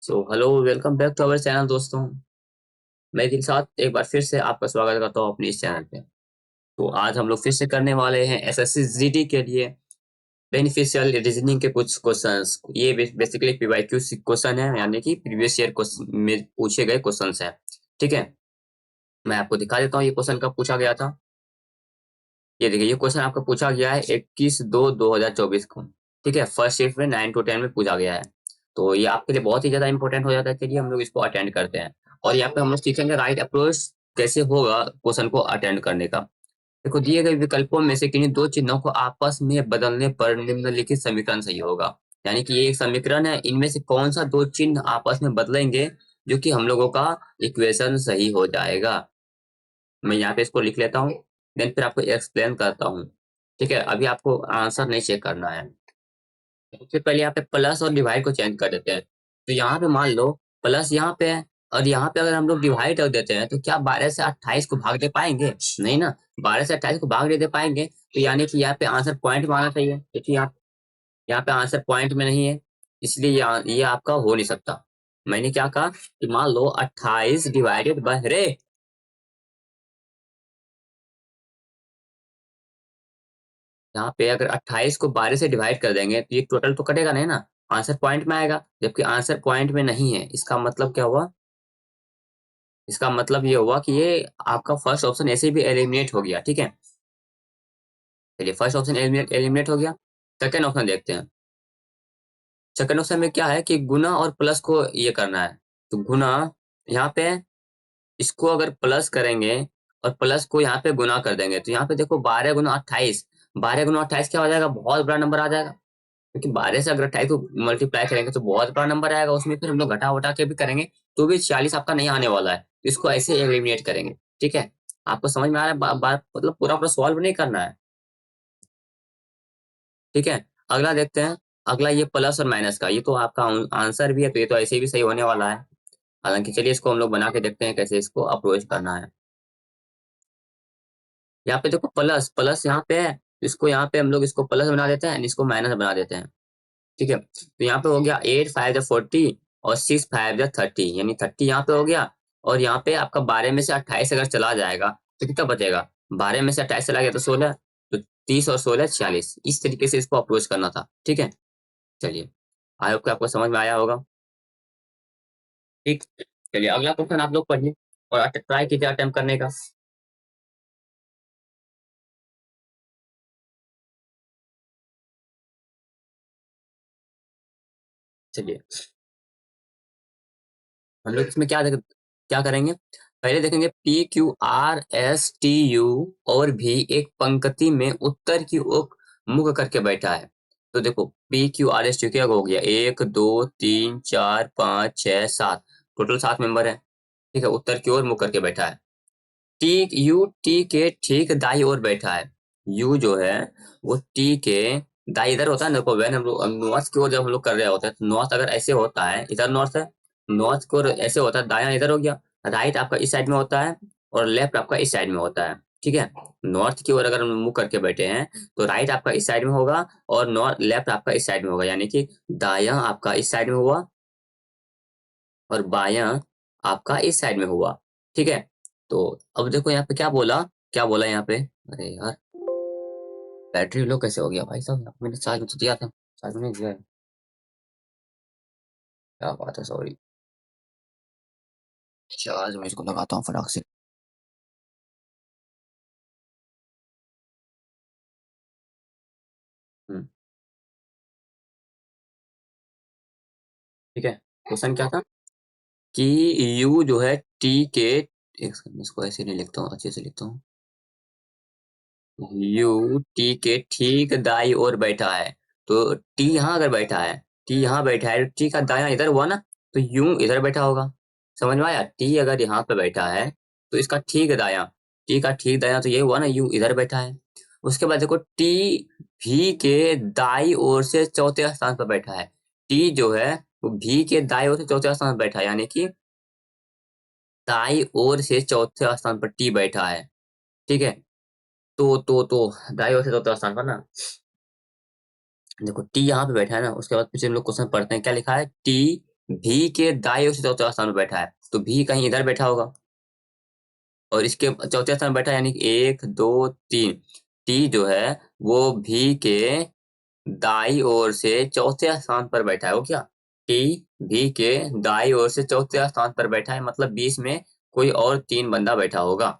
So hello, welcome back to our channel दोस्तों। मैं एक साथ एक बार फिर से आपका स्वागत करता हूँ अपने इस चैनल पे। तो आज हम लोग फिर से करने वाले हैं एसएससी जीडी के लिए बेनिफिशियल रीजनिंग के कुछ क्वेश्चंस। ये बेसिकली पीवाईक्यू क्वेश्चन है, यानी कि प्रीवियस ईयर क्वेश्चन में पूछे गए क्वेश्चंस हैं। ठीक है, मैं आपको दिखा देता हूँ ये क्वेश्चन कब पूछा गया था। ये देखिए, ये क्वेश्चन आपका पूछा गया है 21/2/2024 को। ठीक है, फर्स्ट शिफ्ट में 9 to 10 में पूछा गया है। तो ये आपके लिए बहुत ही ज्यादा इंपॉर्टेंट हो जाता है। चलिए हम लोग इसको अटेंड करते हैं और यहाँ पे हम लोग सीखेंगे राइट अप्रोच कैसे होगा क्वेश्चन को अटेंड करने का। देखो, दिए गए विकल्पों में से किन्हीं दो चिन्हों को आपस में बदलने पर निम्नलिखित समीकरण सही होगा। यानी कि ये एक समीकरण है, इनमें से कौन सा दो चिन्ह आपस में बदलेंगे जो कि हम लोगों का इक्वेशन सही हो जाएगा। मैं यहाँ पे इसको लिख लेता हूँ, देन फिर आपको एक्सप्लेन करता हूँ। ठीक है, अभी आपको आंसर नहीं चेक करना है। सबसे पहले यहाँ पे प्लस और डिवाइड को चेंज कर देते हैं। तो यहाँ पे मान लो प्लस यहाँ पे है और यहाँ पे अगर हम लोग डिवाइड कर देते हैं तो क्या 12 से 28 को भाग दे पाएंगे? नहीं ना, 12 से 28 को भाग नहीं दे पाएंगे। तो यानी कि यहाँ पे आंसर पॉइंट में आना चाहिए, क्योंकि यहाँ पे आंसर पॉइंट में नहीं है, इसलिए ये आपका हो नहीं सकता। मैंने क्या कहा कि मान लो 28 डिवाइडेड बाय रे, यहाँ पे अगर 28 को 12 से डिवाइड कर देंगे तो ये टोटल तो कटेगा नहीं ना, आंसर पॉइंट में आएगा। जबकि आंसर पॉइंट में नहीं है, इसका मतलब क्या हुआ? इसका मतलब ये हुआ कि ये आपका फर्स्ट ऑप्शन ऐसे भी एलिमिनेट हो गया। ठीक है, चलिए फर्स्ट ऑप्शन एलिमिनेट हो गया। सेकेंड ऑप्शन देखते हैं। सेकेंड ऑप्शन में क्या है कि गुना और प्लस को ये करना है। तो गुना, यहाँ पे इसको अगर प्लस करेंगे और प्लस को यहाँ पे गुना कर देंगे तो यहाँ पे देखो 12 × 28, 12 × 28 क्या हो जाएगा? बहुत बड़ा नंबर आ जाएगा। क्योंकि 12 से अगर 28 को मल्टीप्लाई करेंगे तो बहुत बड़ा नंबर आएगा, उसमें फिर हम लोग घटा वटा के भी करेंगे तो भी 46 आपका नहीं आने वाला है। तो इसको ऐसे एलिमिनेट करेंगे। ठीक है, आपको समझ में आ रहा है? मतलब पूरा पूरा सॉल्व नहीं करना है। ठीक है, अगला देखते हैं। अगला ये प्लस और माइनस का, ये तो आपका आंसर भी है, तो ये तो ऐसे भी सही होने वाला है। हालांकि चलिए इसको हम लोग बना के देखते हैं कैसे इसको अप्रोच करना है। यहाँ पे देखो प्लस प्लस यहाँ पे है, इसको यहाँ पे हम लोग इसको प्लस बना देते हैं, इसको माइनस बना देते हैं। ठीक है, तो यहाँ पे हो गया 8 5 40 और 6 5 30, यानी 30 यहाँ पे हो गया। और यहाँ पे आपका 12 में से 28 अगर चला जाएगा तो कितना बचेगा? 12 में से 28 चला गया तो 16, तो 30 और 16 46। इस तरीके से इसको अप्रोच करना था। ठीक है, चलिए आई होप कि आपको समझ में आया होगा। ठीक, चलिए अगला क्वेश्चन आप लोग पढ़िए और ट्राई कीजिए अटेम्प्ट करने का। चलिए हम लोग इसमें क्या करेंगे? पहले देखेंगे P Q R S T U और भी एक पंक्ति में उत्तर की ओर मुख करके बैठा है। तो देखो P Q R S T क्या हो गया, 1 2 3 4 5 6 7, टोटल 7 मेंबर है। ठीक है, उत्तर की ओर मुख करके बैठा है। टी यू टी के ठीक दाई ओर बैठा है। यू जो है वो टी के दाई इधर होता है ना। देखो वैन हम लोग नॉर्थ की ओर जब हम लोग कर रहे होते हैं तो नॉर्थ अगर ऐसे होता है, इधर नॉर्थ है, नॉर्थ की ओर ऐसे होता है, दायां इधर हो गया, राइट आपका इस साइड में होता है और लेफ्ट आपका इस साइड में होता है। ठीक है, नॉर्थ की ओर अगर हम मुंह करके बैठे हैं तो राइट आपका इस साइड में होगा और नॉर्थ लेफ्ट आपका इस साइड में होगा, यानी कि दायां आपका इस साइड में हुआ और बायां आपका इस साइड में हुआ। ठीक है, तो अब देखो यहाँ पे क्या बोला यहाँ पे? अरे यार, बैटरी लो कैसे हो गया भाई साहब? मैंने चार्ज में तो दिया था, चार्ज में नहीं दिया है। क्या बात है, सॉरी। चार्ज में इसको लगाता हूँ फटाक से। हम्म, ठीक है, क्वेश्चन क्या था कि यू जो है टी के, एक सेकंड, इसको ऐसे नहीं लिखता हूँ, अच्छे से लिखता हूँ। यू टी के ठीक दाई ओर बैठा है। तो टी यहाँ अगर बैठा है, टी यहाँ बैठा है, टी का दायां इधर हुआ ना, तो यू इधर बैठा होगा। समझ में आया? टी अगर यहाँ पे बैठा है तो इसका ठीक दायां, टी का ठीक दायां तो ये हुआ ना, यू इधर बैठा है। उसके बाद देखो टी भी के दाई ओर से चौथे स्थान पर बैठा है। टी जो है वो भी के दाई ओर से चौथे स्थान पर बैठा है, यानी कि दाई ओर से चौथे स्थान पर टी बैठा है। ठीक है, तो दाई ओर से चौथे स्थान पर ना, देखो टी यहाँ पे बैठा है ना, उसके बाद पीछे हम लोग क्वेश्चन पढ़ते हैं क्या लिखा है। टी भी के दाईं ओर से चौथे स्थान पर बैठा है, तो भी कहीं इधर बैठा होगा और इसके चौथे स्थान पर बैठा है, यानी कि 1, 2, 3। टी जो है वो भी के दाईं ओर से चौथे स्थान पर बैठा है। वो क्या? टी भी के दाईं ओर से चौथे स्थान पर बैठा है, मतलब बीच में कोई और 3 बंदा बैठा होगा।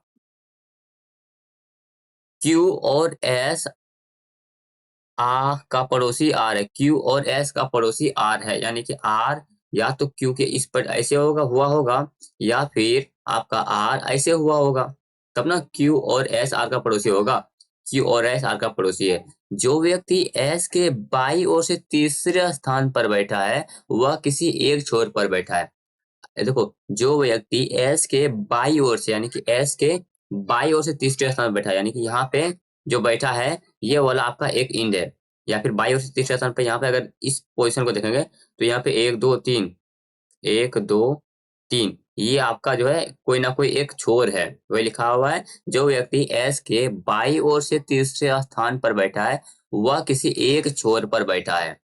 क्यू और एस का पड़ोसी आर है। क्यू और एस का पड़ोसी आर है, यानी कि आर या तो क्यू के इस पर ऐसे हुआ होगा, या फिर आपका आर ऐसे हुआ होगा, तब ना क्यू और एस आर का पड़ोसी होगा। क्यू और एस आर का पड़ोसी है। जो व्यक्ति एस के बाई ओर से तीसरे स्थान पर बैठा है, वह किसी एक छोर पर बैठा है। देखो, जो व्यक्ति एस के बाई ओर से, यानी कि एस के बाई ओर से तीसरे स्थान पर बैठा है, यानी कि यहाँ पे जो बैठा है, ये वाला आपका एक इंड है, या फिर बाई ओर से तीसरे स्थान पे। यहाँ पे अगर इस पोजीशन को देखेंगे तो यहाँ पे 1 2 3, 1 2 3, ये आपका जो है कोई ना कोई एक छोर है, वही लिखा हुआ है। जो व्यक्ति एस के बाई ओर से तीसरे स्थान पर बैठा है, वह किसी एक छोर पर बैठा है।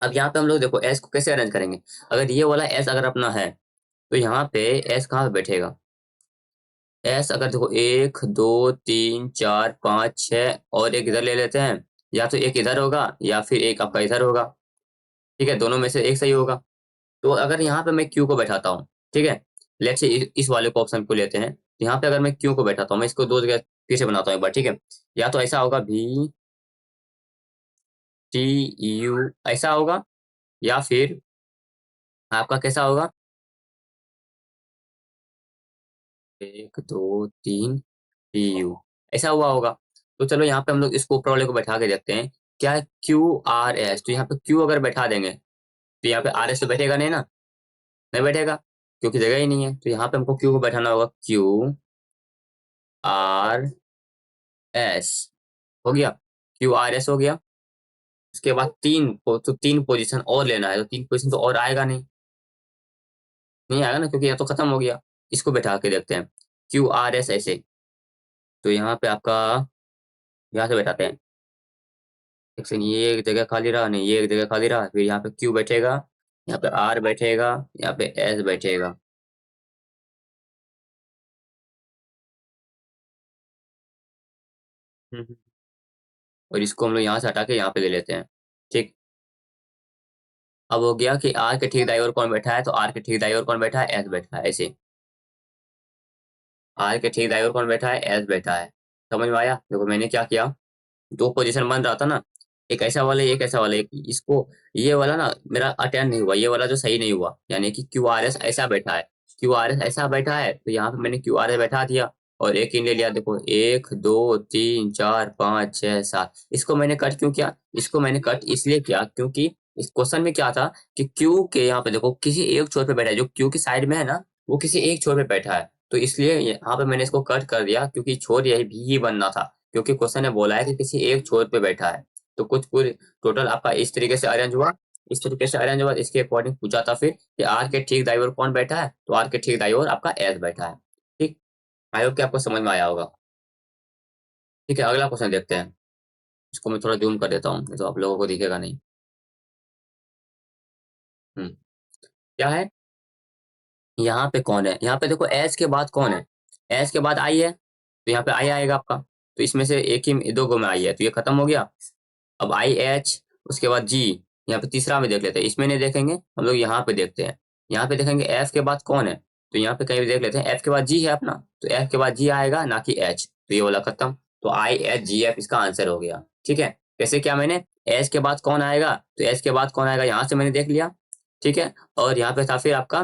अब यहाँ पे हम लोग देखो एस को कैसे अरेंज करेंगे। अगर ये वाला एस अगर अपना है, तो यहाँ पे एस कहाँ पे बैठेगा? एस अगर देखो 1 2 3 4 5 6 और एक इधर ले लेते हैं, या तो एक इधर होगा या फिर एक आपका इधर होगा। ठीक है, दोनों में से एक सही होगा। तो अगर यहाँ पे मैं क्यू को बैठाता हूँ, ठीक है, लेट्स से इस वाले को ऑप्शन को लेते हैं, तो यहाँ पे अगर मैं क्यू को बैठाता हूँ, मैं इसको दो जगह फिर से बनाता हूँ एक बार, ठीक है। या तो ऐसा होगा भी टी यू, ऐसा होगा, या फिर आपका कैसा होगा? 1 2 3 टीयू, ऐसा हुआ होगा। तो चलो यहाँ पे हम लोग इसको ऊपर वाले को बैठा के देखते हैं। क्या है? क्यू आर एस, तो यहाँ पे क्यू अगर बैठा देंगे तो यहाँ पे आर एस तो बैठेगा नहीं ना, नहीं बैठेगा, क्योंकि जगह ही नहीं है। तो यहाँ पे हमको क्यू को बैठाना होगा, क्यू आर एस हो गया, क्यू आर एस हो गया। उसके बाद तो 3 पोजीशन और लेना है, तो 3 पोजीशन तो और आएगा नहीं, नहीं आएगा ना, क्योंकि यहाँ तो खत्म हो गया। इसको बैठा के देखते हैं, क्यू आर एस ऐसे। तो यहाँ पे आपका यहाँ से बैठाते हैं, एक सेकंड, ये एक जगह खाली रहा, नहीं ये एक जगह खाली रहा, फिर यहाँ पे क्यू बैठेगा, यहाँ पे आर बैठेगा, यहाँ पे एस बैठेगा। हम्म। और इसको हम लोग यहाँ से हटा के यहाँ पे ले लेते हैं। ठीक, अब हो गया कि आर के ठीक दाईं ओर कौन बैठा है, तो आर के ठीक दाईं ओर कौन बैठा है? एस बैठा है ऐसे। आर के ठीक दाईं ओर कौन बैठा है? एस बैठा है। समझ में आया? देखो मैंने क्या किया, 2 पोजीशन बन रहा था ना, एक ऐसा वाला एक ऐसा वाला, एक इसको, ये वाला ना मेरा अटेंड नहीं हुआ, ये वाला जो सही नहीं हुआ, यानी कि क्यू आर एस ऐसा बैठा है। क्यू आर एस ऐसा बैठा है, तो यहाँ पे मैंने क्यू आर एस बैठा दिया और एक इन ले लिया। देखो 1 2 3 4 5 6 7, इसको मैंने कट क्यों किया? इसको मैंने कट इसलिए किया क्योंकि इस क्वेश्चन में क्या था कि क्यू के यहाँ पे देखो किसी एक छोर पे बैठा है, जो क्यू की साइड में है ना, वो किसी एक छोर पे बैठा है। तो इसलिए यहाँ पे मैंने इसको कट कर दिया, क्योंकि छोर यही भी ही बनना था, क्योंकि क्वेश्चन ने बोला है कि किसी एक छोर पे बैठा है। तो कुछ पूरी टोटल आपका इस तरीके से अरेंज हुआ, इस तरीके से अरेंज हुआ। इसके अकॉर्डिंग पूछा था फिर कि आर के ठीक दाईं ओर कौन बैठा है, तो आर के ठीक दाईं ओर आपका एस बैठा है। ठीक, आई होप कि आपको समझ में आया होगा। ठीक है, अगला क्वेश्चन देखते हैं। इसको मैं थोड़ा जूम कर देता हूँ, नहीं तो आप लोगों को दिखेगा नहीं। हम्म, क्या है? यहाँ पे कौन है? यहाँ पे देखो एस के बाद कौन है? एस के बाद आई है, तो यहाँ पे आई आएगा आपका। तो इसमें से एक ही दो गो में आई है, तो ये खत्म हो गया। अब आई एच, उसके बाद जी, यहाँ पे तीसरा में देख लेते हैं, इसमें नहीं देखेंगे हम लोग, यहाँ पे देखते हैं। यहाँ पे देखेंगे एफ के बाद कौन है, तो यहाँ पे कहीं भी देख लेते हैं, एफ के बाद जी है अपना, तो एफ के बाद जी आएगा ना कि एच, तो ये वाला खत्म। तो आई एच जी एफ इसका आंसर हो गया। ठीक है, कैसे क्या? मैंने एच के बाद कौन आएगा, तो एच के बाद कौन आएगा यहाँ से मैंने देख लिया। ठीक है, और यहाँ पे था फिर आपका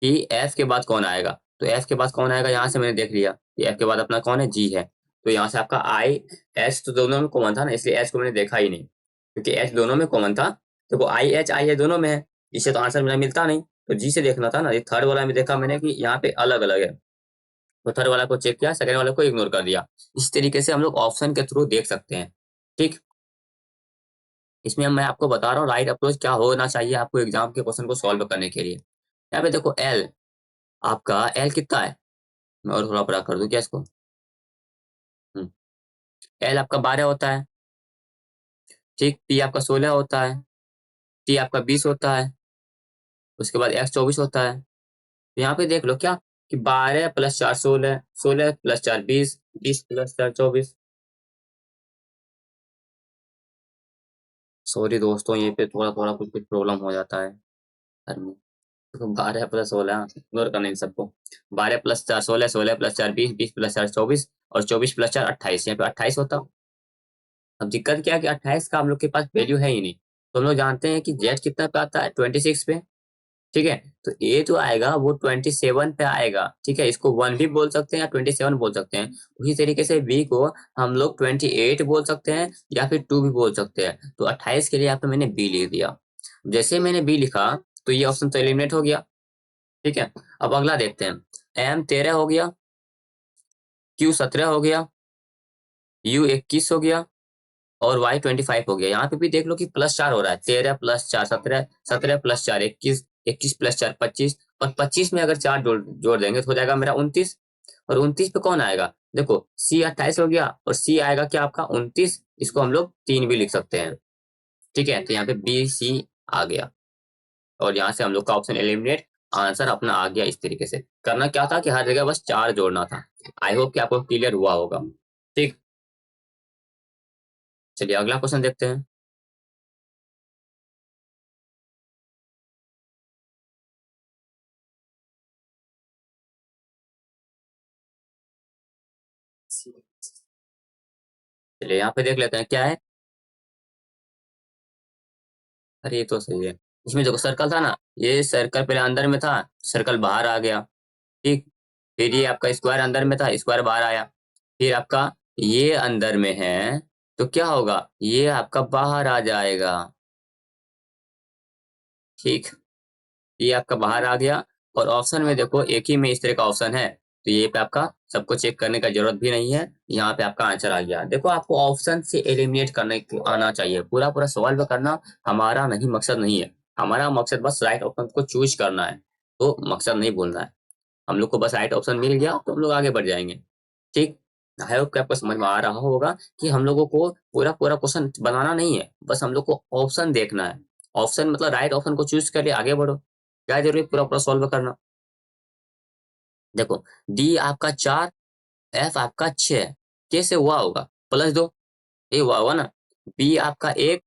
कि एफ के बाद कौन आएगा, तो एफ के बाद कौन आएगा यहाँ से मैंने देख लिया कि एफ के बाद अपना कौन है? जी है। तो यहाँ से आपका आई एच तो दोनों में कॉमन था ना, इसलिए एच को मैंने देखा ही नहीं, क्योंकि एच दोनों में कॉमन था। तो वो आई है दोनों में है, इससे तो आंसर मेरा मिलता नहीं। तो जी से देखना था ना, ये थर्ड वाला में देखा मैंने कि यहाँ पे अलग अलग है, तो थर्ड वाला को चेक किया, सेकंड वाले को इग्नोर कर दिया। इस तरीके से हम लोग ऑप्शन के थ्रू देख सकते हैं। ठीक, इसमें मैं आपको बता रहा हूँ राइट अप्रोच क्या होना चाहिए आपको एग्जाम के क्वेश्चन को सॉल्व करने के लिए। यहाँ पे देखो एल, आपका एल कितना है? मैं और थोड़ा बड़ा कर दूं क्या इसको? एल आपका 12 होता है। ठीक, पी आपका 16 होता है, टी आपका 20 होता है, उसके बाद x 24 होता है। तो यहाँ पे देख लो क्या कि 12 + 4 16, 16 + 4 20, 20 + 4 24। सॉरी दोस्तों, ये पे थोड़ा थोड़ा कुछ कुछ प्रॉब्लम हो जाता है घर में। तो 12 + 16 इग्नोर करना इन सबको। 12 + 4 16, 16 + 4 20, 20 + 4 24 और 24 + 4 28। यहाँ पे 28 होता। अब दिक्कत क्या है कि 28 का हम लोग के पास वैल्यू है ही नहीं। तो हम लोग जानते हैं कि जेड कितना पे आता है, 26 पे। ठीक है, तो ए जो आएगा वो 27 पे आएगा। ठीक है, इसको 1 भी बोल सकते हैं या 27 बोल सकते हैं। उसी तरीके से बी को हम लोग 28 बोल सकते हैं या फिर 2 भी बोल सकते हैं। तो 28 के लिए यहाँ पे मैंने बी लिख दिया। जैसे मैंने बी लिखा तो ये ऑप्शन तो एलिमिनेट हो गया। ठीक है, अब अगला देखते हैं। एम 13 हो गया, क्यू 17 हो गया, यू 21 हो गया और y 25 हो गया। यहाँ पे भी देख लो कि +4 हो रहा है। 13 + 4 17, 17 + 4 21, 21 + 4 25 और 25 में अगर 4 जोड़ देंगे तो हो जाएगा मेरा 29। और 29 पे कौन आएगा? देखो सी 28 हो गया और सी आएगा क्या आपका 29। इसको हम लोग 3 भी लिख सकते हैं। ठीक है, तो यहाँ पे बी सी आ गया और यहाँ से हम लोग का ऑप्शन एलिमिनेट, आंसर अपना आ गया। इस तरीके से करना क्या था कि हर जगह बस 4 जोड़ना था। आई होप कि आपको क्लियर हुआ होगा। ठीक, चलिए अगला क्वेश्चन देखते हैं। चलिए यहाँ पे देख लेते हैं क्या है। अरे ये तो सही है। इसमें देखो सर्कल था ना, ये सर्कल पहले अंदर में था, सर्कल बाहर आ गया। ठीक, फिर ये आपका स्क्वायर अंदर में था, स्क्वायर बाहर आया। फिर आपका ये अंदर में है तो क्या होगा, ये आपका बाहर आ जाएगा। ठीक, ये आपका बाहर आ गया। और ऑप्शन में देखो एक ही में इस तरह का ऑप्शन है, तो ये पे आपका सबको चेक करने का जरूरत भी नहीं है। यहाँ पे आपका आंसर आ गया। देखो आपको ऑप्शन से एलिमिनेट करने आना चाहिए। पूरा पूरा सॉल्व करना हमारा नहीं, मकसद नहीं है। हमारा मकसद बस राइट ऑप्शन को चूज करना है। तो मकसद नहीं भूलना है। हम लोग को बस राइट ऑप्शन मिल गया तो हम लोग आगे बढ़ जाएंगे। ठीक, आई होप कि आपको समझ में आ रहा होगा कि हम लोगों को पूरा पूरा क्वेश्चन बनाना नहीं है, बस हम लोग को ऑप्शन देखना है। ऑप्शन मतलब राइट ऑप्शन को चूज कर लिए आगे बढ़ो। क्या जरूरी है पूरा पूरा सॉल्व करना। देखो डी आपका 4, एफ आपका 6, कैसे हुआ होगा? +2, ये हुआ होगा ना। बी आपका 1,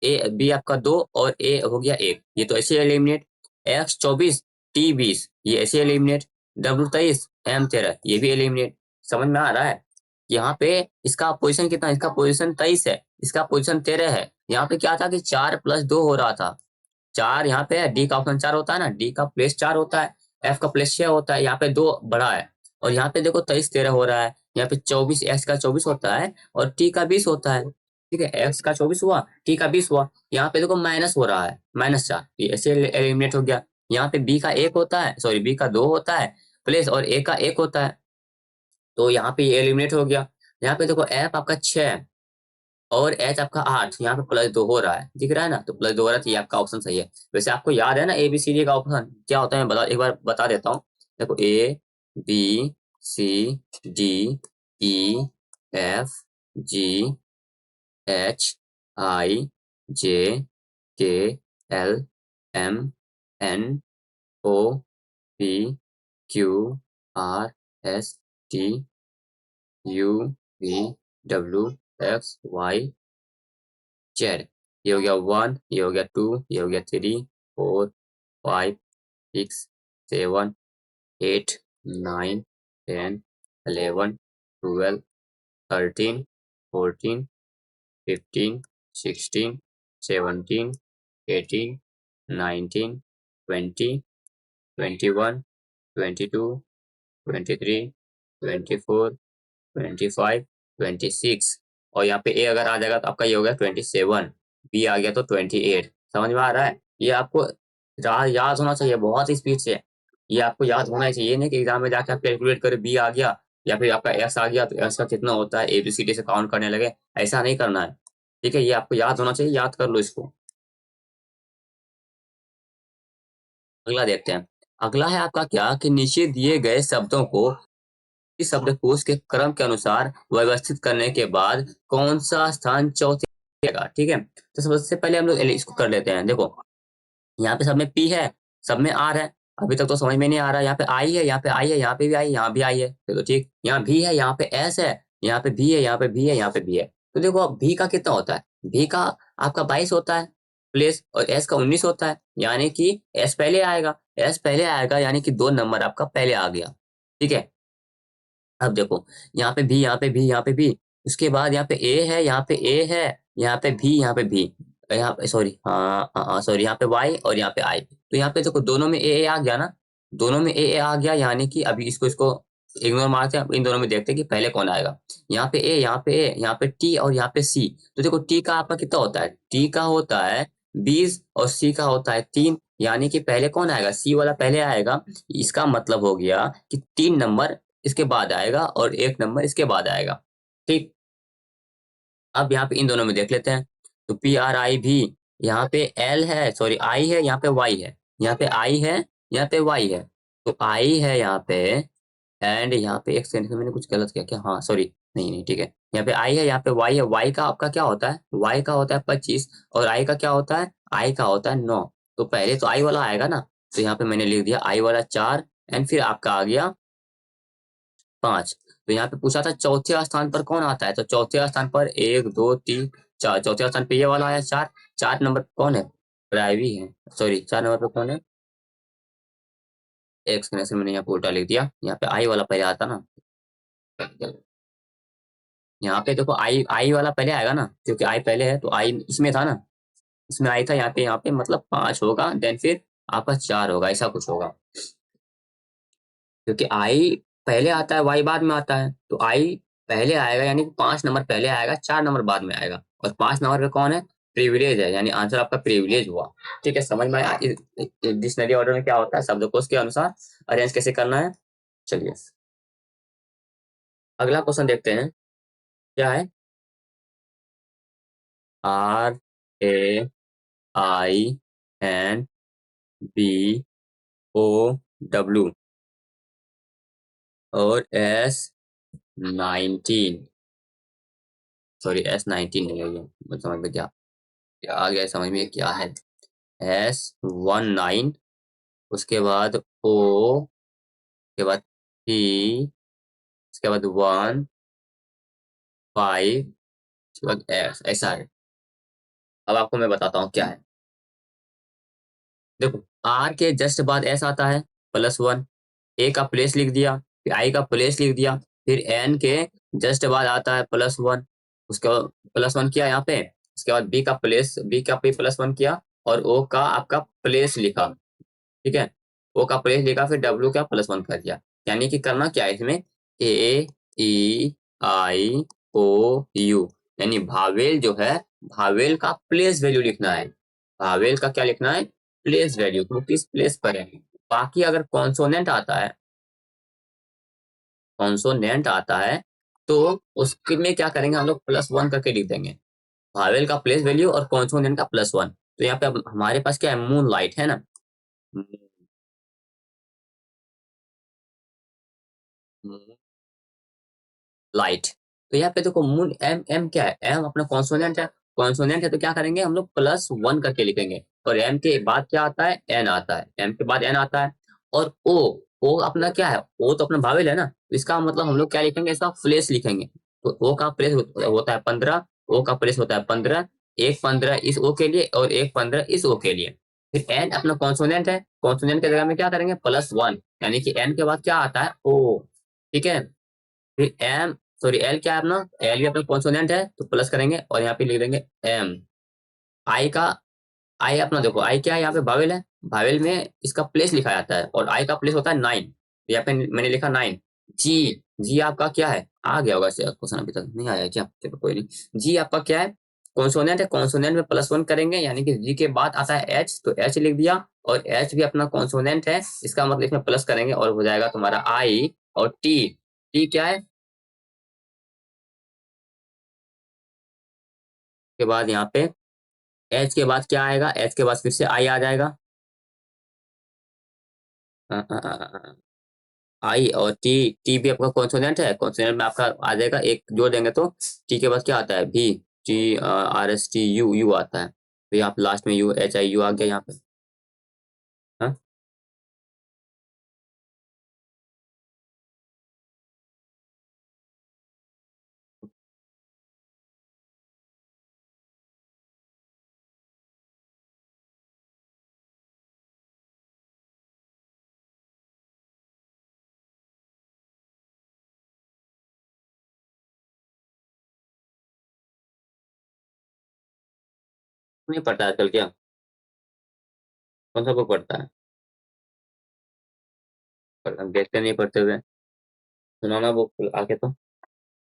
ए बी आपका 2 और ए हो गया 1, ये तो ऐसे एलिमिनेट। एक्स 24, टी 20, ये ऐसे एलिमिनेट। डब्ल्यू 23, एम 13, ये भी एलिमिनेट। समझ में आ रहा है? यहाँ पे इसका पोजीशन कितना, इसका पोजीशन 23 है, इसका पोजीशन 13 है। यहाँ पे क्या था कि 4 + 2 हो रहा था। 4 यहाँ पे है, डी का ऑप्शन 4 होता है ना, डी का प्लेस 4 होता है, एफ का प्लेस 6 होता है। यहाँ पे 2 बड़ा है और यहाँ पे देखो 23 13 हो रहा है। यहाँ पे 24 एक्स का 24 होता है और टी का 20 होता है। ठीक है, एक्स का 24 हुआ, टी का 20 हुआ। यहाँ पे देखो माइनस हो रहा है, -4, ये ऐसे एलिमिनेट हो गया। यहाँ पे बी का 1 होता है, सॉरी बी का 2 होता है प्लेस और ए का 1 होता है, तो यहाँ पे ये एलिमिनेट हो गया। यहाँ पे देखो एफ आपका 6 और एच आपका 8, यहाँ पे +2 हो रहा है, दिख रहा है ना, तो +2 हो रहा है, तो ये आपका ऑप्शन सही है। वैसे आपको याद है ना ABCD का ऑप्शन क्या होता है, मैं एक बार बता देता हूँ। देखो ABCD, E, F, G, H, I, J, K, L, M, N, O, P, Q, R, S, T, U, V, W, X, Y, Z। ये हो गया 1, ये हो गया 2, ये हो गया 3, 4, 5, 6, 7, 8, 9, 10, 11, 12, 13, 14, 15, 16, 17, 18, 19, 20, 21, 22, 23, 24, 25, 26 और यहाँ पे ए अगर आ जाएगा तो आपका ये हो गया 27, बी आ गया तो 28। समझ में आ रहा है? ये आपको याद होना चाहिए बहुत स्पीड से। ये आपको याद होना ही चाहिए, नहीं कि एग्जाम में जाके आप कैलकुलेट करें बी आ गया या फिर आपका एस आ गया तो एस का कितना होता है ABCD से काउंट करने लगे। ऐसा नहीं करना है। ठीक है, ये आपको याद होना चाहिए, याद कर लो इसको। अगला देखते हैं। अगला है आपका क्या कि नीचे दिए गए शब्दों को इस शब्दकोश के क्रम के अनुसार व्यवस्थित करने के बाद कौन सा स्थान चौथे आएगा। ठीक है, तो सबसे पहले हम लोग इसको कर लेते हैं। देखो यहाँ पे सब में पी है सब में आर है। अभी तक तो समझ में नहीं आ रहा। यहाँ पे आई है, यहाँ पे आई है, यहाँ पे भी आई, यहाँ भी आई है, चलो ठीक। यहाँ भी है, यहाँ पे एस है, यहाँ पे भी है, यहाँ पे भी है, यहाँ पे भी है। तो देखो अब भी का कितना होता है, भी का आपका 22 होता है प्लेस, और एस का 19 होता है, यानी कि एस पहले आएगा। एस पहले आएगा यानी कि 2 नंबर आपका पहले आ गया। ठीक है। अब देखो यहाँ पे भी, यहाँ पे भी, यहाँ पे भी, उसके बाद यहाँ पे ए है, यहाँ पे ए है, यहाँ पे भी, यहाँ पे भी, यहाँ पे सॉरी, हाँ हाँ हाँ, सॉरी, यहाँ पे वाई और यहाँ पे आई। तो यहाँ पे देखो दोनों में ए आ गया ना, दोनों में ए आ गया, यानी कि अभी इसको इसको इग्नोर मारते हैं, इन दोनों में देखते हैं कि पहले कौन आएगा। यहाँ पे ए, यहाँ पे ए, यहाँ पे टी और यहाँ पे सी। तो देखो टी का आपका कितना होता है, टी का होता है 20 और सी का होता है 3, यानी कि पहले कौन आएगा, सी वाला पहले आएगा। इसका मतलब हो गया कि 3 नंबर इसके बाद आएगा और 1 नंबर इसके बाद आएगा। ठीक। अब यहाँ पे इन दोनों में देख लेते हैं। तो पी आर आई भी, यहाँ पे एल है, सॉरी आई है, यहाँ पे वाई है, यहाँ पे आई है, यहाँ पे वाई है। तो आई है यहाँ पे, एंड यहाँ पे एक सेकंड, मैंने कुछ गलत किया क्या, हाँ सॉरी, नहीं नहीं ठीक है। यहाँ पे आई है, यहाँ पे वाई है। वाई का आपका क्या होता है, वाई का होता है 25 और आई का क्या होता है, आई का होता है 9। तो पहले तो आई वाला आएगा ना, तो यहाँ पे मैंने लिख दिया आई वाला 4, एंड फिर आपका आ गया 5। तो यहाँ पे पूछा था चौथे स्थान पर कौन आता है, तो चौथे स्थान पर 1 2 3 4, चौथे स्थान पे ये वाला आया 4। 4 नंबर पे कौन है, प्राइवी है, सॉरी 4 नंबर पे कौन है, एक सेकंड से मैंने यहाँ पे उल्टा लिख दिया, यहाँ पे आई वाला पहले आता ना। यहाँ पे देखो आई आई वाला पहले आएगा ना, क्योंकि आई पहले है, तो आई इसमें था ना, इसमें आई था, यहाँ पे मतलब 5 होगा, देन फिर आपका 4 होगा, ऐसा कुछ होगा। क्योंकि आई पहले आता है, वाई बाद में आता है, तो आई पहले आएगा, यानी कि 5 नंबर पहले आएगा, 4 नंबर बाद में आएगा, और 5 नंबर पे कौन है, प्रिविलेज है, यानी आंसर आपका प्रिविलेज हुआ। ठीक है, समझ में आया डिक्शनरी ऑर्डर में क्या होता है, शब्दकोश के अनुसार अरेंज कैसे करना है। चलिए अगला क्वेश्चन देखते हैं, क्या है, R A I N B O W और S19, सॉरी S19 नहीं है ये, मैं समझ में क्या आ गया, समझ में क्या है, S19, उसके बाद O, उसके बाद P, उसके बाद 1 5, उसके बाद S, ऐसा है। अब आपको मैं बताता हूँ क्या है। देखो R के जस्ट बाद S आता है +1, A का प्लेस लिख दिया, फिर I का प्लेस लिख दिया, फिर N के जस्ट बाद आता है +1, उसके बाद +1 किया यहाँ पे, उसके बाद B का पे +1 किया, और O का आपका प्लेस लिखा। ठीक है, O का प्लेस लिखा, फिर W का +1 कर दिया। यानी कि करना क्या है इसमें, A E I O U, यानी भावेल जो है, भावेल का प्लेस वैल्यू लिखना है। भावेल का क्या लिखना है, प्लेस वैल्यू, तो किस प्लेस पर है। बाकी अगर कॉन्सोनेंट आता है, कॉन्सोनेंट आता है, तो उसके में क्या करेंगे हम लोग, +1 करके लिख देंगे, भावेल का प्लेस वैल्यू और कॉन्सोनेंट का +1। तो यहाँ पे अब हमारे पास क्या है, मून लाइट है ना, लाइट। तो यहाँ पे देखो मून, एम एम क्या है, एम अपना कॉन्सोनेंट है, कॉन्सोनेंट है, तो क्या करेंगे हम लोग +1 करके लिखेंगे, और एम के बाद क्या आता है, एन आता है, एम के बाद एन आता है। और ओ, ओ अपना क्या है, ओ तो अपना भावेल है ना, तो इसका मतलब हम लोग क्या लिखेंगे, इसका प्लेस लिखेंगे। तो ओ का प्लेस होता है 15, ओ का प्लेस होता है 15, एक 15 इस ओ के लिए और एक 15 इस ओ के लिए। फिर एन अपना कॉन्सोनेंट है, कॉन्सोनेंट की जगह में क्या करेंगे, +1, यानी कि एन के बाद क्या आता है, ओ। ठीक है, फिर एम, सॉरी एल क्या है अपना, एल भी अपना कॉन्सोनेंट है, तो प्लस करेंगे और यहाँ पे लिख देंगे एम। आई का, आई अपना देखो, आई क्या है, यहाँ पे भावेल है, भावेल में इसका प्लेस लिखा जाता है, और आई का प्लेस होता है 9, यहाँ पे मैंने लिखा 9। जी, जी आपका क्या है, आ गया होगा क्वेश्चन, अभी तक नहीं आया क्या, चलो कोई नहीं। जी आपका क्या है, कॉन्सोनेंट है, कॉन्सोनेंट में +1 करेंगे, यानी कि जी के बाद आता है एच, तो एच लिख दिया, और एच भी अपना कॉन्सोनेंट है, इसका मतलब इसमें प्लस करेंगे और हो जाएगा तुम्हारा आई। और टी, टी क्या है, के बाद यहाँ पे एच के बाद क्या आएगा, एच के बाद फिर से आई आ जाएगा, आई, और टी, टी भी आपका कॉन्सोनेंट है, कॉन्सोनेंट में आपका आ जाएगा, एक जोड़ देंगे तो टी के बाद क्या आता है, भी, T R S T U, you आता है, तो यहाँ पे लास्ट में यू एच आई यू आ गया यहाँ पे। हाँ नहीं पढ़ता आजकल क्या? कौन सा बुक पढ़ता है? पर हम देखते नहीं पढ़ते हुए। सुनाना बुक आके तो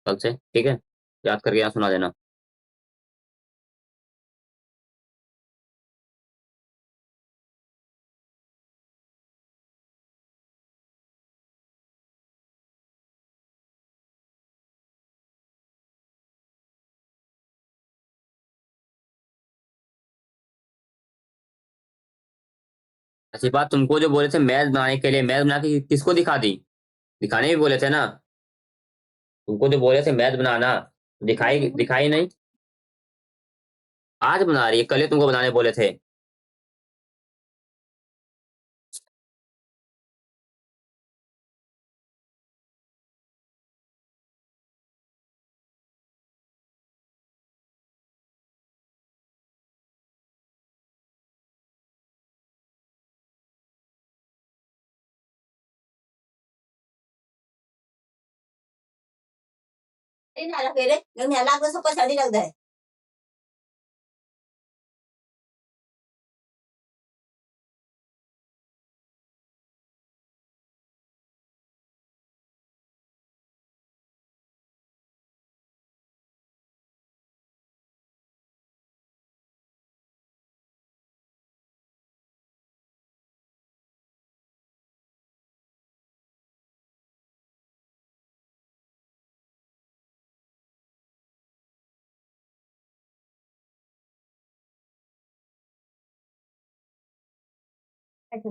कल से, ठीक है? याद करके यहाँ सुना देना। ऐसी बात, तुमको जो बोले थे मैथ बनाने के लिए, मैथ बना के किसको दिखा दी? दिखाने भी बोले थे ना। तुमको जो बोले थे मैथ बनाना, दिखाई दिखाई नहीं। आज बना रही है, कल ही तुमको बनाने बोले थे। Ini anak bebek, yang nyala ko sa pasali lang dahil. तो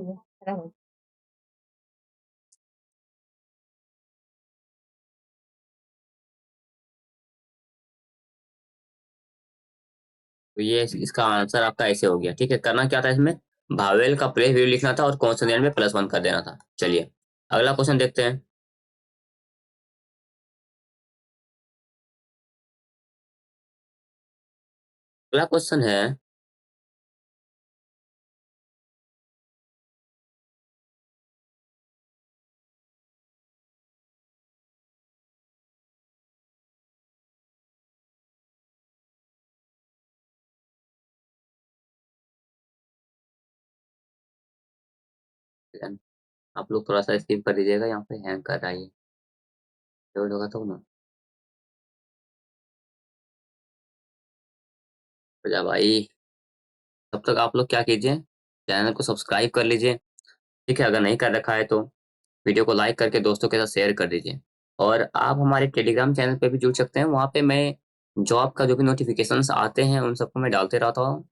ये इसका आंसर आपका ऐसे हो गया, ठीक है? करना क्या था इसमें? भावेल का प्लेस वैल्यू लिखना था और कॉन्सोनेंट में +1 कर देना था। चलिए अगला क्वेश्चन देखते हैं। अगला क्वेश्चन है, आप लोग थोड़ा सा स्किप कर दीजिएगा, यहाँ पे हैंग कर रहा है ये। लोड होगा तो ना। तो जा भाई, तब तक आप लोग क्या कीजिए, चैनल को सब्सक्राइब कर लीजिए, ठीक है? अगर नहीं कर रखा है तो वीडियो को लाइक करके दोस्तों के साथ शेयर कर दीजिए। और आप हमारे टेलीग्राम चैनल पे भी जुड़ सकते हैं, वहाँ पे मैं जॉब का जो भी नोटिफिकेशंस आते हैं उन सबको मैं डालते रहता हूँ।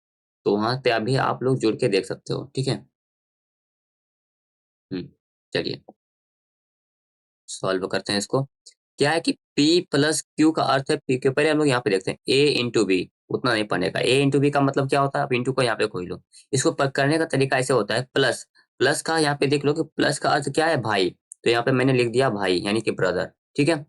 तो वहाँ पे अभी आप लोग जुड़ के देख सकते हो, ठीक है? चलिए सॉल्व करते हैं इसको। क्या है कि P प्लस Q का अर्थ है P के, पहले हम लोग यहाँ पे देखते हैं A इंटू बी। उतना नहीं पढ़ने का। A इंटू बी का मतलब क्या होता है? आप इंटू को यहाँ पे खोल लो। इसको करने का तरीका ऐसे होता है, प्लस प्लस का यहाँ पे देख लो कि प्लस का अर्थ क्या है? भाई। तो यहाँ पे मैंने लिख दिया भाई यानी कि ब्रदर, ठीक है?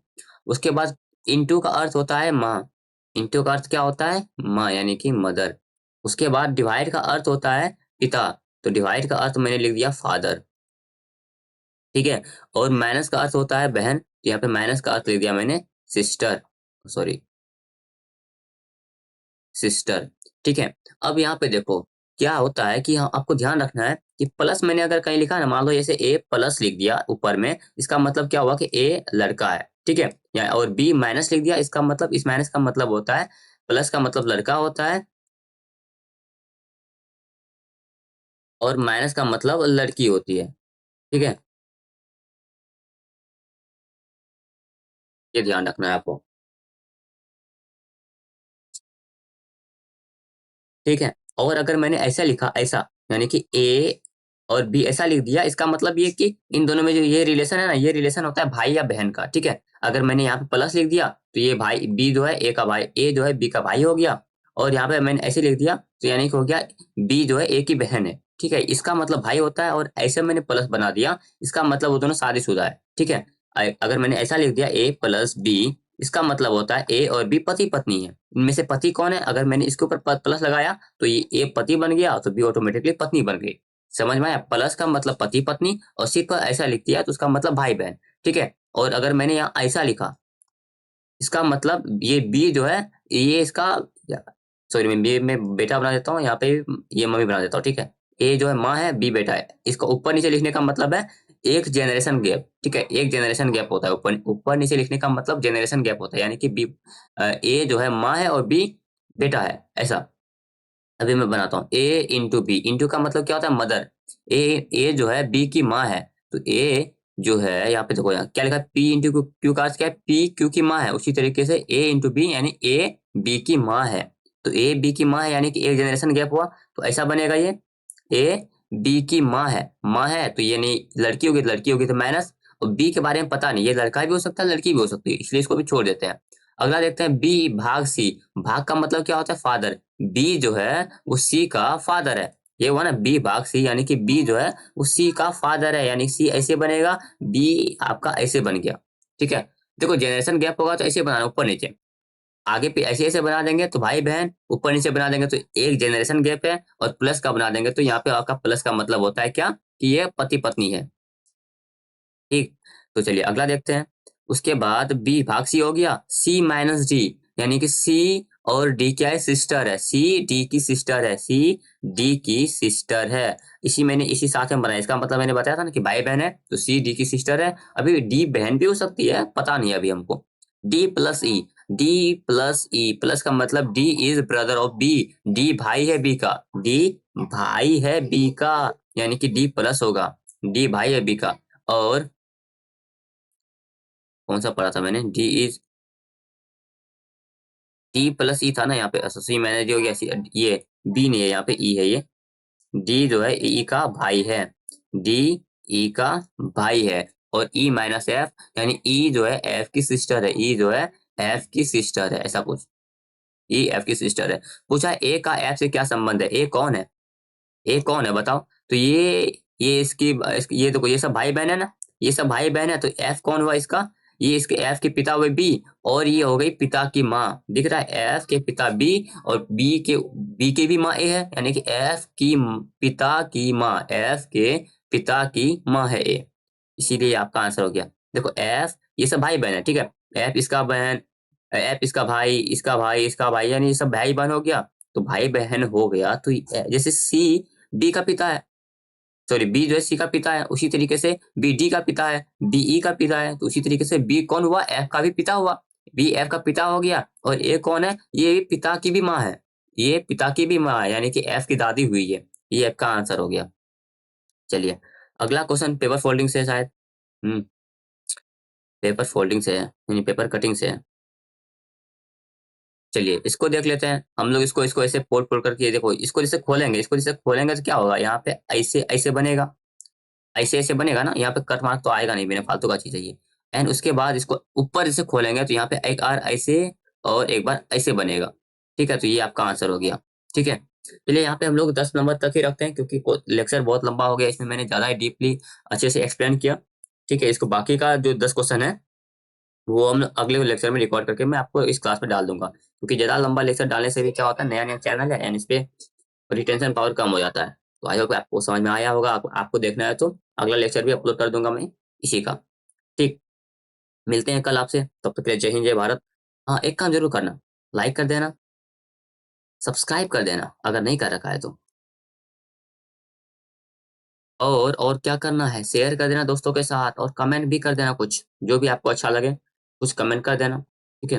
उसके बाद इंटू का अर्थ होता है माँ। इंटू का अर्थ क्या होता है? माँ यानी कि मदर। उसके बाद डिवाइड का अर्थ होता है पिता। तो डिवाइड का अर्थ मैंने लिख दिया फादर, ठीक है? और माइनस का अर्थ होता है बहन, तो यहाँ पे माइनस का अर्थ लिख दिया मैंने सिस्टर, सॉरी सिस्टर, ठीक है? अब यहाँ पे देखो क्या होता है कि यहाँ आपको ध्यान रखना है कि प्लस मैंने अगर कहीं लिखा है ना, मान लो जैसे ए प्लस लिख दिया ऊपर में, इसका मतलब क्या हुआ कि ए लड़का है, ठीक है? या और बी माइनस लिख दिया, इसका मतलब, इस माइनस का मतलब होता है, प्लस का मतलब लड़का होता है और माइनस का मतलब लड़की होती है, ठीक है? ये ध्यान रखना है आपको, ठीक है? और अगर मैंने ऐसा लिखा, ऐसा यानी कि ए और बी ऐसा लिख दिया, इसका मतलब ये कि इन दोनों में जो ये रिलेशन है ना, ये रिलेशन होता है भाई या बहन का, ठीक है? अगर मैंने यहाँ पे प्लस लिख दिया तो ये भाई, बी जो है ए का भाई, ए जो है बी का भाई हो गया। और यहाँ पे मैंने ऐसे लिख दिया तो यानी कि हो गया बी जो है ए की बहन है, ठीक है? इसका मतलब भाई होता है। और ऐसे मैंने प्लस बना दिया, इसका मतलब वो दोनों शादीशुदा है, ठीक है? अगर मैंने ऐसा लिख दिया ए प्लस बी, इसका मतलब होता है ए और बी पति पत्नी है। इनमें से पति कौन है? अगर मैंने इसके ऊपर प्लस लगाया तो ये ए पति बन गया, तो बी ऑटोमेटिकली पत्नी बन गई। समझ में आया? प्लस का मतलब पति पत्नी, और सिर्फ ऐसा लिख दिया तो उसका मतलब भाई बहन, ठीक है? और अगर मैंने यहाँ ऐसा लिखा, इसका मतलब ये बी जो है, ये इसका सॉरी मैं बी में बेटा बना देता हूँ, यहाँ पे ये मम्मी बना देता हूँ, ठीक है। ए जो है माँ है, बी बेटा है। इसका ऊपर नीचे लिखने का मतलब है एक जनरेशन गैप, ठीक है। एक जनरेशन गैप होता है, ऊपर ऊपर नीचे लिखने का मतलब जनरेशन गैप होता है, यानी कि बी ए जो है माँ है और बी बेटा है, ऐसा। अभी मैं बनाता हूँ ए इंटू बी। इंटू का मतलब क्या होता है, मदर। ए जो है बी की माँ है, तो ए जो है यहाँ पे देखो, यहाँ क्या लिखा है, पी इंटू क्यू। क्यू का अर्थ क्या है, पी क्यू की माँ है। उसी तरीके से ए इंटू बी यानी ए बी की माँ है। तो ए बी की माँ है यानी कि एक जनरेशन गैप हुआ, तो ऐसा बनेगा ये। ए बी की माँ है तो यानी लड़की होगी तो माइनस। और बी के बारे में पता नहीं, ये लड़का भी हो सकता है लड़की भी हो सकती है, इसलिए इसको भी छोड़ देते हैं। अगला देखते हैं बी भाग सी। भाग का मतलब क्या होता है, फादर। बी जो है वो सी का फादर है। ये हुआ ना बी भाग सी, यानी कि बी जो है वो सी का फादर है, यानी सी ऐसे बनेगा, बी आपका ऐसे बन गया, ठीक है। देखो जनरेशन गैप होगा तो ऐसे बनाना, ऊपर नीचे। आगे पे ऐसे ऐसे बना देंगे तो भाई बहन, ऊपर नीचे बना देंगे तो एक जनरेशन गैप है, और प्लस का बना देंगे तो यहाँ पे आपका प्लस का मतलब होता है क्या, कि ये पति पत्नी है, ठीक। तो चलिए अगला देखते हैं। उसके बाद बी भाग सी हो गया, सी माइनस डी, यानी कि सी और डी क्या है, सिस्टर है। सी डी की सिस्टर है, सी डी की सिस्टर है। इसी साथ में बनाया, इसका मतलब मैंने बताया था ना कि भाई बहन है, तो सी डी की सिस्टर है। अभी डी बहन भी हो सकती है, पता नहीं अभी हमको। D plus E, D plus E, plus का मतलब D is brother of B. D भाई है बी का, डी भाई है बी का, यानी कि डी प्लस होगा, डी भाई है बी का। और कौन सा पढ़ा था मैंने, डी इज, टी प्लस ई था ना यहाँ पे, अच्छा सी मैंने जो गया ये बी नहीं है, यहाँ पे ई है ये। डी जो है ई का भाई है, डी ई का भाई है। और ई माइनस एफ, यानी ई जो है एफ की सिस्टर है, ई जो है एफ की सिस्टर है, ऐसा कुछ। ई एफ की सिस्टर है। पूछा ए का एफ से क्या संबंध है, ए कौन है, ए कौन है बताओ। तो ये देखो, ये सब भाई बहन है ना, ये सब भाई बहन है, तो एफ कौन हुआ इसका, ये इसके एफ के पिता हुए बी, और ये हो गई पिता की माँ। दिख रहा है, एफ के पिता बी और बी के भी माँ ए है, यानी कि एफ की पिता की माँ, एफ के पिता की माँ है ए, इसीलिए आपका आंसर हो गया। देखो एफ, ये सब भाई बहन है, ठीक है। एफ इसका बहन, एफ इसका भाई, इसका भाई, इसका भाई, यानी ये सब भाई बहन हो गया। तो भाई बहन हो गया, तो जैसे सी बी का पिता है, सॉरी बी जो है सी का पिता है, उसी तरीके से बी डी का पिता है, बी ई का पिता है, तो उसी तरीके से बी कौन हुआ, एफ का भी पिता हुआ। बी एफ का पिता हो गया, और ए कौन है, ये पिता की भी माँ है, ये पिता की भी माँ है, यानी कि एफ की दादी हुई है। ये एफ का आंसर हो गया। चलिए अगला क्वेश्चन पेपर फोल्डिंग से है शायद। हम्म, पेपर फोल्डिंग से है, यानी पेपर कटिंग से है। चलिए इसको देख लेते हैं हम लोग, इसको इसको ऐसे फोल्ड फोल्ड करके, देखो इसको जैसे खोलेंगे तो क्या होगा, यहाँ पे ऐसे ऐसे बनेगा, ऐसे ऐसे बनेगा ना, यहाँ पे कट मार्क तो आएगा नहीं, मैंने फालतू का चीज है ये। एंड उसके बाद इसको ऊपर जैसे खोलेंगे तो यहाँ पे एक बार ऐसे और एक बार ऐसे बनेगा, ठीक है। तो ये आपका आंसर हो गया, ठीक है। चलिए यहाँ पे हम लोग 10 नंबर तक ही रखते हैं, क्योंकि लेक्चर बहुत लंबा हो गया, इसमें मैंने ज्यादा ही डीपली अच्छे से एक्सप्लेन किया, ठीक है। इसको बाकी का जो 10 क्वेश्चन है वो हम अगले लेक्चर में रिकॉर्ड करके मैं आपको इस क्लास में डाल दूंगा, क्योंकि ज्यादा लंबा लेक्चर डालने से भी क्या होता है, नया नया चैनल है एंड इस पे रिटेंशन पावर कम हो जाता है। तो आई होप आपको समझ में आया होगा, आपको देखना है तो अगला लेक्चर भी अपलोड कर दूंगा मैं इसी का, ठीक। मिलते हैं कल आपसे, तब तक के लिए जय हिंद जय भारत। हाँ एक काम जरूर करना, लाइक कर देना, सब्सक्राइब कर देना अगर नहीं कर रखा है तो, और क्या करना है, शेयर कर देना दोस्तों के साथ, और कमेंट भी कर देना कुछ, जो भी आपको अच्छा लगे कुछ कमेंट कर देना, ठीक है।